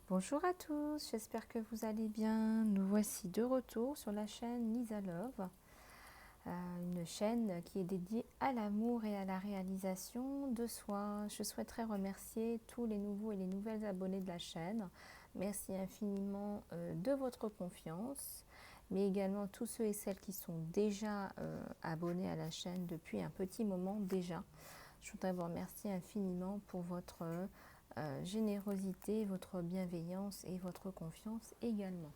Bonjour à tous, j'espère que vous allez bien. Nous voici de retour sur la chaîne Lisa Love, une chaîne qui est dédiée à l'amour et à la réalisation de soi. Je souhaiterais remercier tous les nouveaux et les nouvelles abonnés de la chaîne. Merci infiniment de votre confiance, mais également tous ceux et celles qui sont déjà abonnés à la chaîne depuis un petit moment déjà. Je voudrais vous remercier infiniment pour votre générosité, votre bienveillance et votre confiance également.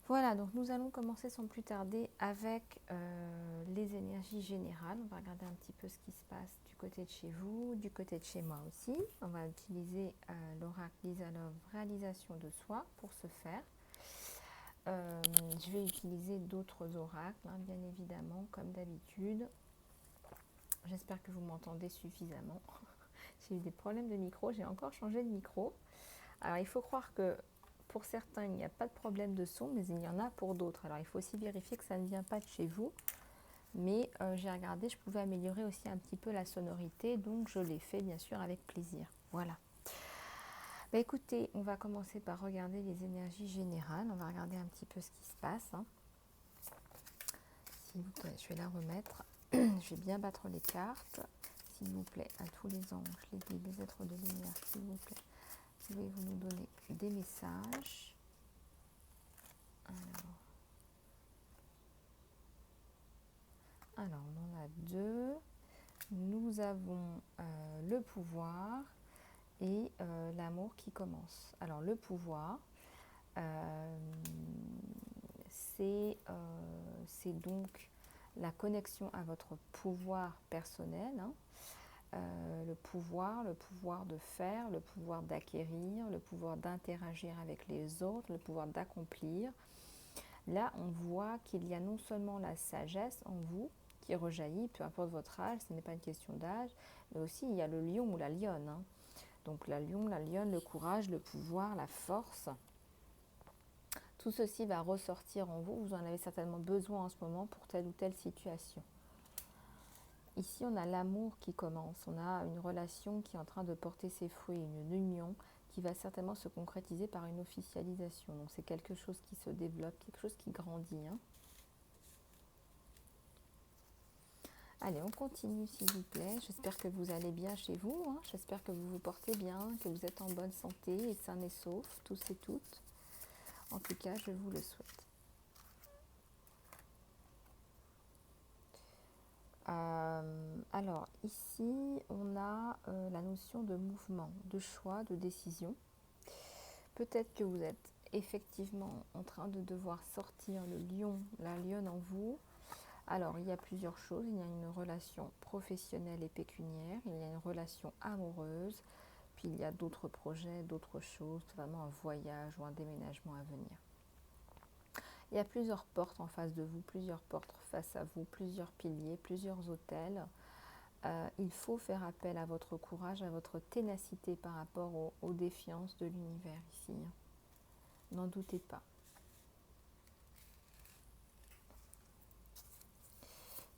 Voilà, donc nous allons commencer sans plus tarder avec les énergies générales. On va regarder un petit peu ce qui se passe du côté de chez vous, du côté de chez moi aussi. On va utiliser l'oracle Lisa Love réalisation de soi pour ce faire. Je vais utiliser d'autres oracles, hein, bien évidemment, comme d'habitude. J'espère que vous m'entendez suffisamment. J'ai eu des problèmes de micro, j'ai encore changé de micro. Alors il faut croire que pour certains il n'y a pas de problème de son, mais il y en a pour d'autres. Alors il faut aussi vérifier que ça ne vient pas de chez vous. Mais j'ai regardé, je pouvais améliorer aussi un petit peu la sonorité, donc je l'ai fait bien sûr avec plaisir. Voilà. Bah, écoutez, on va commencer par regarder les énergies générales. On va regarder un petit peu ce qui se passe, hein. S'il vous plaît, je vais la remettre. Je vais bien battre les cartes. S'il vous plaît, à tous les anges, les guides, les êtres de lumière, s'il vous plaît, pouvez-vous nous donner des messages? Alors, on en a deux. Nous avons le pouvoir et l'amour qui commence. Alors, le pouvoir, euh, c'est donc la connexion à votre pouvoir personnel, hein. Le pouvoir de faire, le pouvoir d'acquérir, le pouvoir d'interagir avec les autres, le pouvoir d'accomplir. Là, on voit qu'il y a non seulement la sagesse en vous qui rejaillit, peu importe votre âge, ce n'est pas une question d'âge, mais aussi il y a le lion ou la lionne, hein. Donc la lion, la lionne, le courage, le pouvoir, la force. Tout ceci va ressortir en vous. Vous en avez certainement besoin en ce moment pour telle ou telle situation. Ici, on a l'amour qui commence. On a une relation qui est en train de porter ses fruits, une union qui va certainement se concrétiser par une officialisation. Donc c'est quelque chose qui se développe, quelque chose qui grandit, hein. Allez, on continue s'il vous plaît. J'espère que vous allez bien chez vous, hein. J'espère que vous vous portez bien, que vous êtes en bonne santé et sains et saufs, tous et toutes. En tout cas, je vous le souhaite. Alors, ici, on a la notion de mouvement, de choix, de décision. Peut-être que vous êtes effectivement en train de devoir sortir le lion, la lionne en vous. Alors, il y a plusieurs choses. Il y a une relation professionnelle et pécuniaire, il y a une relation amoureuse, puis il y a d'autres projets, d'autres choses, vraiment un voyage ou un déménagement à venir. Il y a plusieurs portes en face de vous, plusieurs portes face à vous, plusieurs piliers, plusieurs autels. Il faut faire appel à votre courage, à votre ténacité par rapport aux défiances de l'univers ici. N'en doutez pas.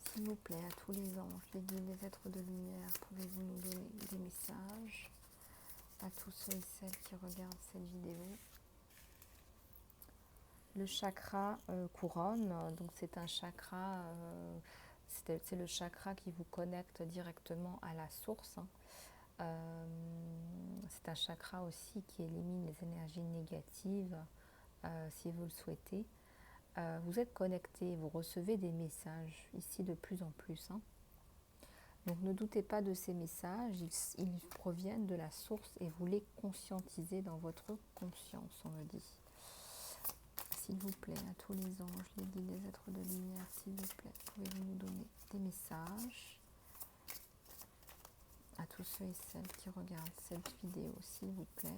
S'il vous plaît, à tous les anges, les guides, les êtres de lumière, pouvez-vous nous donner des messages à tous ceux et celles qui regardent cette vidéo? Le chakra couronne, donc c'est un chakra, c'est le chakra qui vous connecte directement à la source, hein. C'est un chakra aussi qui élimine les énergies négatives si vous le souhaitez. Vous êtes connecté, vous recevez des messages ici de plus en plus, hein. Donc ne doutez pas de ces messages, ils proviennent de la source et vous les conscientisez dans votre conscience, on me dit. S'il vous plaît, à tous les anges, les guides, les êtres de lumière, s'il vous plaît, pouvez-vous nous donner des messages? À tous ceux et celles qui regardent cette vidéo, s'il vous plaît.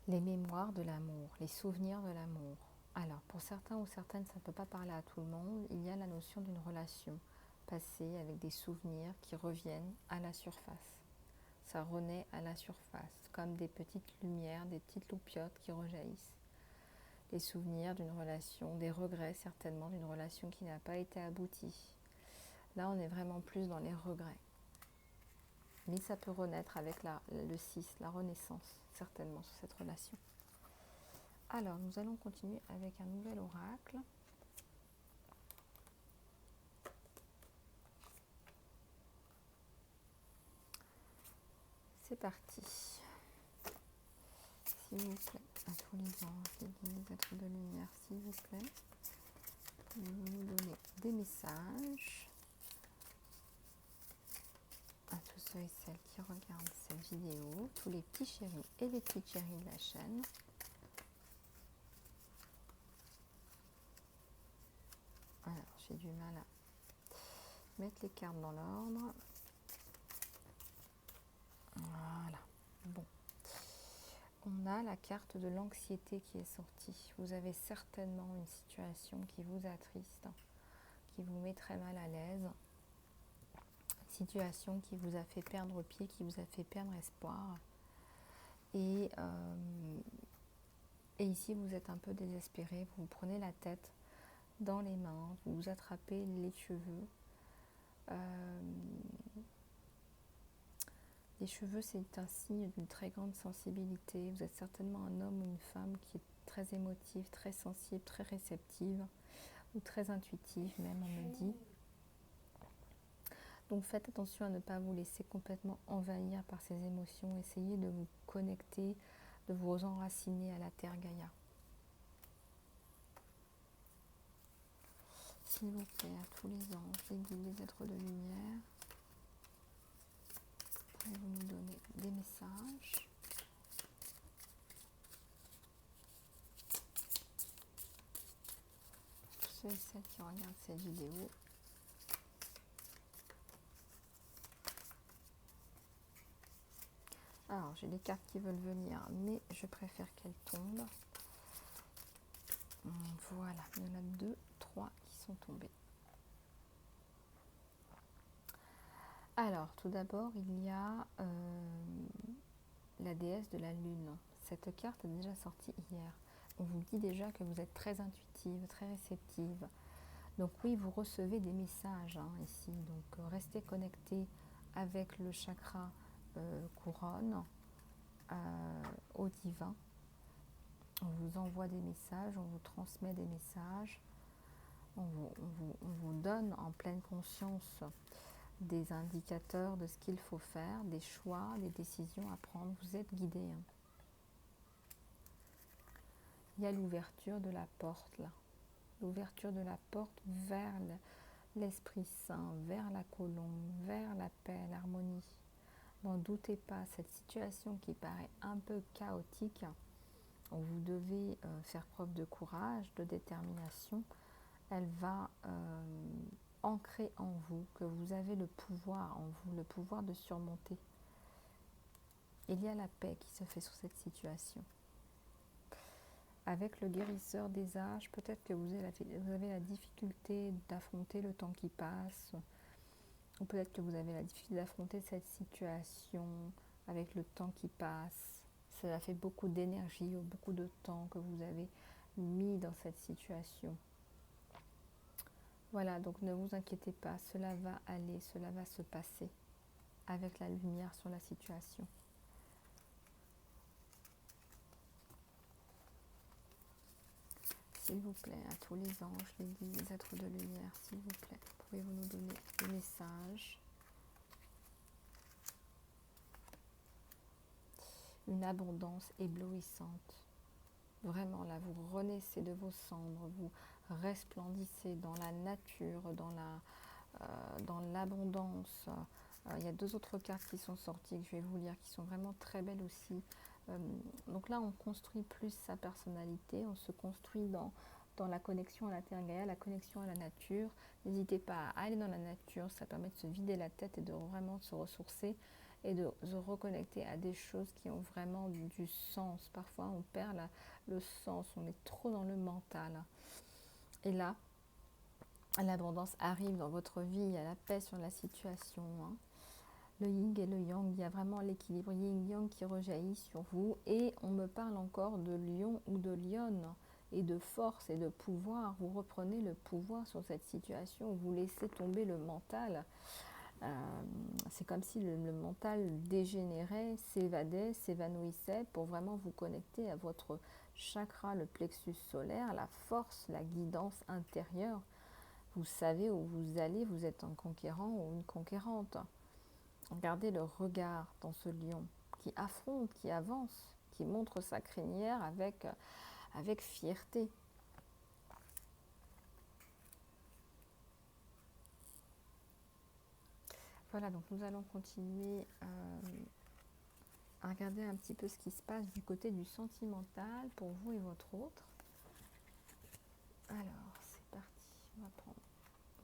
Les mémoires de l'amour, les souvenirs de l'amour. Alors, pour certains ou certaines, ça ne peut pas parler à tout le monde. Il y a la notion d'une relation passée avec des souvenirs qui reviennent à la surface. ça renaît à la surface, comme des petites lumières, des petites loupiotes qui rejaillissent. Les souvenirs d'une relation, des regrets certainement d'une relation qui n'a pas été aboutie. Là, on est vraiment plus dans les regrets. Mais ça peut renaître avec le 6, la renaissance, certainement, sur cette relation. Alors, nous allons continuer avec un nouvel oracle. C'est parti. S'il vous plaît, à tous les anges, les guides, les êtres de lumière, s'il vous plaît, pouvez-vous nous donner des messages à tous ceux et celles qui regardent cette vidéo, tous les petits chéris et les petites chéries de la chaîne. Alors, j'ai du mal à mettre les cartes dans l'ordre. Voilà. Bon. On a la carte de l'anxiété qui est sortie. Vous avez certainement une situation qui vous attriste, qui vous met très mal à l'aise. Une situation qui vous a fait perdre pied, qui vous a fait perdre espoir. Et ici, vous êtes un peu désespéré. Vous prenez la tête dans les mains, vous vous attrapez les cheveux. Les cheveux, c'est un signe d'une très grande sensibilité. Vous êtes certainement un homme ou une femme qui est très émotive, très sensible, très réceptive, ou très intuitive même, on me dit. Donc faites attention à ne pas vous laisser complètement envahir par ces émotions. Essayez de vous connecter, de vous enraciner à la Terre Gaïa. S'il vous plaît, à tous les anges, les guides, les êtres de lumière, pouvez-vous nous donner des messages ? Tous ceux et celles qui regardent cette vidéo. Alors, j'ai des cartes qui veulent venir, mais je préfère qu'elles tombent. Voilà, il y en a 2, 3 qui sont tombés. Alors, tout d'abord, il y a la déesse de la lune. Cette carte est déjà sortie hier. On vous dit déjà que vous êtes très intuitive, très réceptive. Donc oui, vous recevez des messages ici. Donc restez connecté avec le chakra couronne au divin. On vous envoie des messages, on vous transmet des messages. On vous donne en pleine conscience des indicateurs de ce qu'il faut faire, des choix, des décisions à prendre. Vous êtes guidé. Il y a l'ouverture de la porte là. L'ouverture de la porte vers l'Esprit Saint, vers la colombe, vers la paix, l'harmonie. N'en doutez pas, cette situation qui paraît un peu chaotique, vous devez faire preuve de courage, de détermination. Elle va ancrer en vous que vous avez le pouvoir en vous, le pouvoir de surmonter. Il y a la paix qui se fait sur cette situation. Avec le guérisseur des âges, peut-être que vous avez la difficulté d'affronter le temps qui passe, ou peut-être que vous avez la difficulté d'affronter cette situation avec le temps qui passe. Cela fait beaucoup d'énergie ou beaucoup de temps que vous avez mis dans cette situation. Voilà, donc ne vous inquiétez pas, cela va aller, cela va se passer avec la lumière sur la situation. S'il vous plaît, à tous les anges, les guides, les êtres de lumière, s'il vous plaît, pouvez-vous nous donner des messages ? Une abondance éblouissante. Vraiment, là, vous renaissez de vos cendres, vous resplendissez dans la nature, dans l'abondance. Il y a 2 autres cartes qui sont sorties, que je vais vous lire, qui sont vraiment très belles aussi. Donc là, on construit plus sa personnalité, on se construit dans la connexion à la Terre Gaïa, la connexion à la nature. N'hésitez pas à aller dans la nature, ça permet de se vider la tête et de vraiment se ressourcer et de se reconnecter à des choses qui ont vraiment du sens. Parfois, on perd le sens, on est trop dans le mental. Et là, l'abondance arrive dans votre vie, il y a la paix sur la situation. le yin et le yang. Il y a vraiment l'équilibre yin-yang qui rejaillit sur vous. Et on me parle encore de lion ou de lionne et de force et de pouvoir. Vous reprenez le pouvoir sur cette situation. Vous laissez tomber le mental. C'est comme si le mental dégénérait, s'évadait, s'évanouissait pour vraiment vous connecter à votre chakra, le plexus solaire, la force, la guidance intérieure. Vous savez où vous allez, vous êtes un conquérant ou une conquérante. Regardez le regard dans ce lion qui affronte, qui avance, qui montre sa crinière avec fierté. Voilà, donc nous allons continuer à regarder un petit peu ce qui se passe du côté du sentimental pour vous et votre autre. Alors, c'est parti.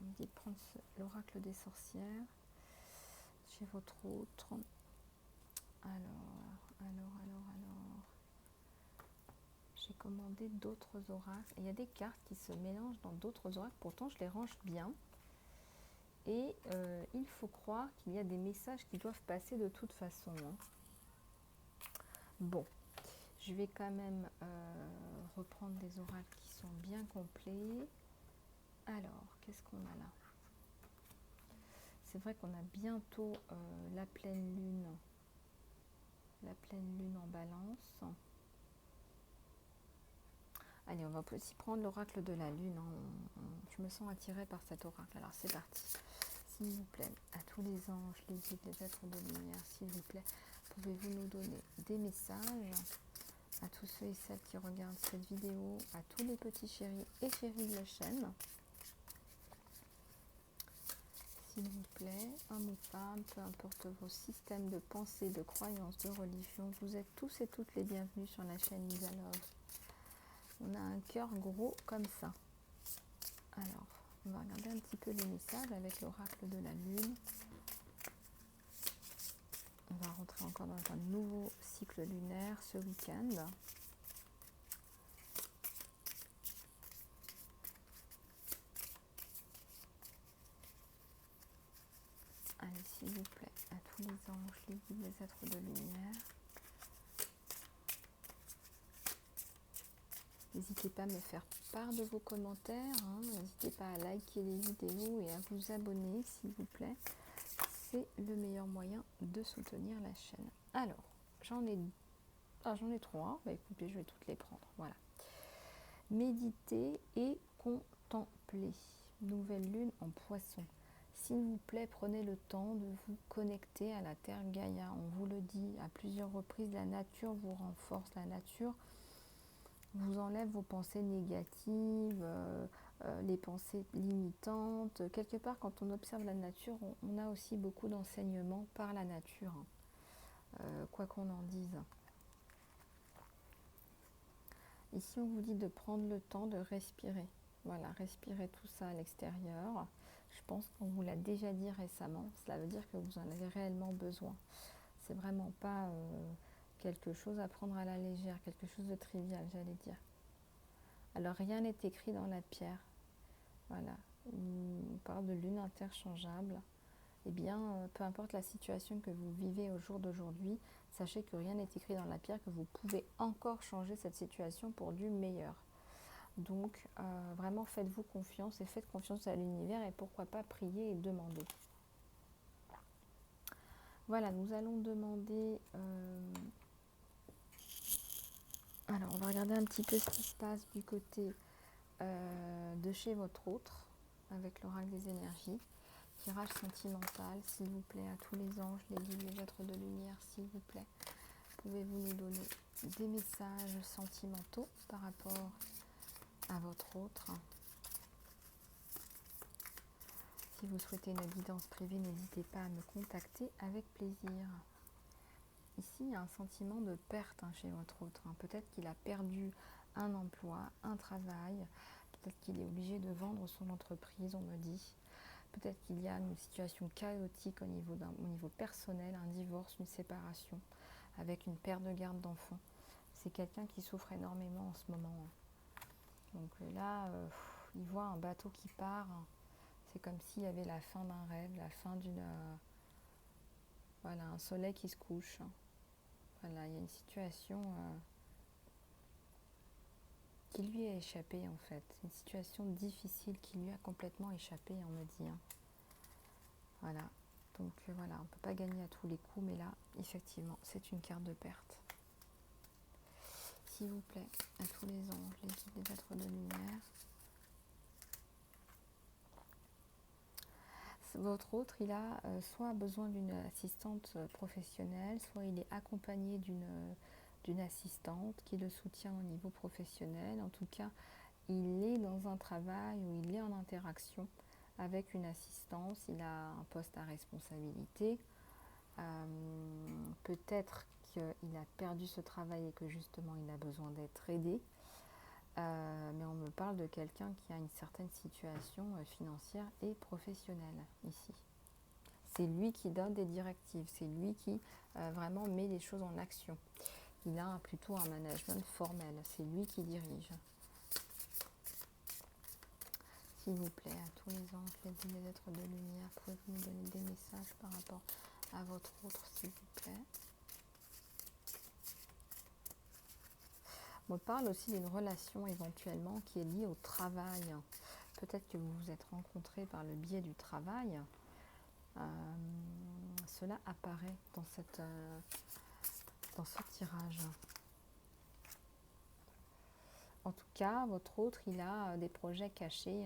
On me dit de prendre l'oracle des sorcières chez votre autre. Alors. J'ai commandé d'autres oracles. Il y a des cartes qui se mélangent dans d'autres oracles. Pourtant, je les range bien. Et il faut croire qu'il y a des messages qui doivent passer de toute façon. Bon, je vais quand même reprendre des oracles qui sont bien complets. Alors, qu'est-ce qu'on a là? C'est vrai qu'on a bientôt la pleine lune en balance. Allez, on va aussi prendre l'oracle de la lune. Je me sens attirée par cet oracle. Alors, c'est parti. S'il vous plaît, à tous les anges, les guides, les êtres de lumière, s'il vous plaît, pouvez-vous nous donner des messages à tous ceux et celles qui regardent cette vidéo, à tous les petits chéris et chéries de la chaîne. S'il vous plaît, homme ou femme, peu importe vos systèmes de pensée, de croyances, de religion, vous êtes tous et toutes les bienvenus sur la chaîne Lisa Love. On a un cœur gros comme ça. Alors, on va regarder un petit peu les messages avec l'oracle de la lune. On va rentrer encore dans un nouveau cycle lunaire ce week-end. Allez, s'il vous plaît, à tous les anges, les guides, les êtres de lumière. N'hésitez pas à me faire part de vos commentaires. N'hésitez pas à liker les vidéos et à vous abonner, s'il vous plaît. C'est le meilleur moyen de soutenir la chaîne. Alors, j'en ai 3. Bah, écoutez, je vais toutes les prendre. Voilà. Méditer et contempler. Nouvelle lune en poisson. S'il vous plaît, prenez le temps de vous connecter à la Terre Gaïa. On vous le dit à plusieurs reprises, la nature vous renforce, la nature vous enlève vos pensées négatives, les pensées limitantes. Quelque part, quand on observe la nature, on a aussi beaucoup d'enseignements par la nature, quoi qu'on en dise. Ici, on vous dit de prendre le temps de respirer. Voilà, respirer tout ça à l'extérieur. Je pense qu'on vous l'a déjà dit récemment. Cela veut dire que vous en avez réellement besoin. C'est vraiment pas quelque chose à prendre à la légère, quelque chose de trivial, j'allais dire. Alors, rien n'est écrit dans la pierre. Voilà. On parle de lune interchangeable. Eh bien, peu importe la situation que vous vivez au jour d'aujourd'hui, sachez que rien n'est écrit dans la pierre, que vous pouvez encore changer cette situation pour du meilleur. Donc, vraiment, faites-vous confiance et faites confiance à l'univers et pourquoi pas prier et demander. Voilà, nous allons demander... Alors, on va regarder un petit peu ce qui se passe du côté de chez votre autre, avec l'oracle des énergies. Tirage sentimental, s'il vous plaît, à tous les anges, les guides, les êtres de lumière, s'il vous plaît. Pouvez-vous nous donner des messages sentimentaux par rapport à votre autre? Si vous souhaitez une guidance privée, n'hésitez pas à me contacter avec plaisir. Ici, il y a un sentiment de perte chez votre autre. Peut-être qu'il a perdu un emploi, un travail. Peut-être qu'il est obligé de vendre son entreprise, on me dit. Peut-être qu'il y a une situation chaotique au niveau personnel, un divorce, une séparation, avec une perte de garde d'enfants. C'est quelqu'un qui souffre énormément en ce moment. Donc là, il voit un bateau qui part. C'est comme s'il y avait la fin d'un rêve, la fin Voilà, un soleil qui se couche. Voilà, il y a une situation qui lui a échappé en fait. Une situation difficile qui lui a complètement échappé, on me dit. Voilà. Donc voilà, on ne peut pas gagner à tous les coups, mais là, effectivement, c'est une carte de perte. S'il vous plaît, à tous les anges, les guides des êtres de lumière. Votre autre, il a soit besoin d'une assistante professionnelle, soit il est accompagné d'une assistante qui le soutient au niveau professionnel. En tout cas, il est dans un travail où il est en interaction avec une assistance, il a un poste à responsabilité. Peut-être qu'il a perdu ce travail et que justement il a besoin d'être aidé. Mais on me parle de quelqu'un qui a une certaine situation financière et professionnelle ici. C'est lui qui donne des directives, c'est lui qui vraiment met les choses en action. Il a plutôt un management formel, c'est lui qui dirige. S'il vous plaît, à tous les anges, les êtres de lumière, pouvez-vous nous donner des messages par rapport à votre autre, s'il vous plaît. On me parle aussi d'une relation éventuellement qui est liée au travail. Peut-être que vous vous êtes rencontrés par le biais du travail. Cela apparaît dans ce tirage. En tout cas, votre autre, il a des projets cachés.